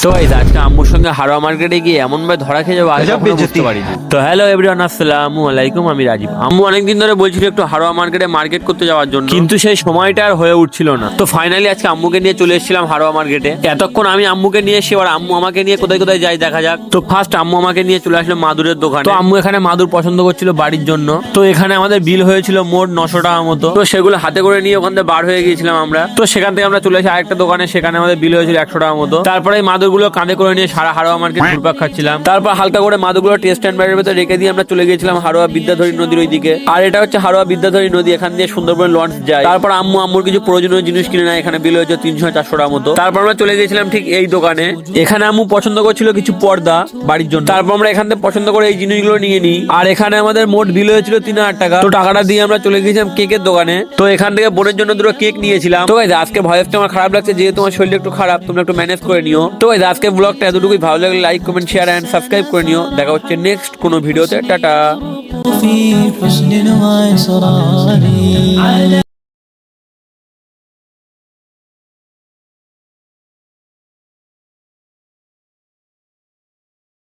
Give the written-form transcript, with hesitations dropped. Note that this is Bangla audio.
তো গাইস আজকে আম্মুর সঙ্গে হারোয়া মার্কেটে গিয়ে এমন ভাবে ধরা খেয়ে যাবো আগে কখনো বুঝতে পারিনি। তো হ্যালো এভরিওয়ান, আসসালামু আলাইকুম, আমি রাজীব। আম্মু অনেকদিন ধরে বলছিল একটু হারোয়া মার্কেটে মার্কেট করতে যাওয়ার জন্য, কিন্তু সেই সময়টা আর হয়ে উঠছিল না। তো ফাইনালি আজকে আম্মুকে নিয়ে চলে এসেছিলাম হারোয়া মার্কেটে। এতক্ষণ আমি আম্মুকে নিয়ে এসে এবার আম্মু আমাকে নিয়ে কোথায় কোথায় যাই দেখা যাক। তো ফার্স্ট আম্মু আমাকে নিয়ে চলে আসলো মাদুরের দোকানে। তো আম্মু এখানে মাদুর পছন্দ করছিল বাড়ির জন্য। তো এখানে আমাদের বিল হয়েছিল মোট 900 টাকা মতো। তো সেগুলো হাতে করে নিয়ে ওখান থেকে বার হয়ে গিয়েছিলাম আমরা। তো সেখান থেকে আমরা চলে এসে আরেকটা দোকানে, সেখানে আমাদের বিল হয়েছিল 100 টাকা মতো। তারপরে এই মাদুরগুলো কাঁধে করে নিয়ে সারা হারোয়া মার্কেট ঘুরপাক খাচ্ছিলাম। তারপর হালকা করে মাদুরগুলো টেস্ট অ্যান্ড ব্যাগের ভেতরে রেখে দিয়ে আমরা চলে গিয়েছিলাম হারোয়া বিদ্যাধরী নদীর ওইদিকে। আর এটা হচ্ছে হারোয়া বিদ্যাধরী নদী, এখান দিয়ে সুন্দরবন লঞ্চ যায়। তারপর আম্মুর কিছু প্রয়োজনীয় জিনিস কিনে নেয়, এখানে বিল হয়েছে 300-400 টাকা মতো। তারপর আমরা চলে গিয়েছিলাম ঠিক এই দোকানে। এখানে আম্মু পছন্দ করছিল কিছু পর্দা বাড়ির জন্য। তারপর আমরা এখান থেকে পছন্দ করে এই জিনিসগুলো নিয়ে নিই। আর এখানে আমাদের মোট বিল হয়েছিল 3000 টাকা। তো টাকাটা দিয়ে আমরা চলে গিয়েছিলাম কেকের দোকানে। তো এখান থেকে বোনের জন্য দুটো কেক নিয়েছিলাম। তো গাইস আজকে ভয়েসটা আমার খারাপ লাগছে, যেহেতু তোমার শরীরটা একটু খারাপ, তোমরা একটু ম্যানেজ করে নিও। তো গাইস আজকে ব্লগটা এতটুকুই। ভালো লাগলে like, comment, share and subscribe করে নিও। দেখা হচ্ছে নেক্সট কোনো ভিডিওতে। টাটা।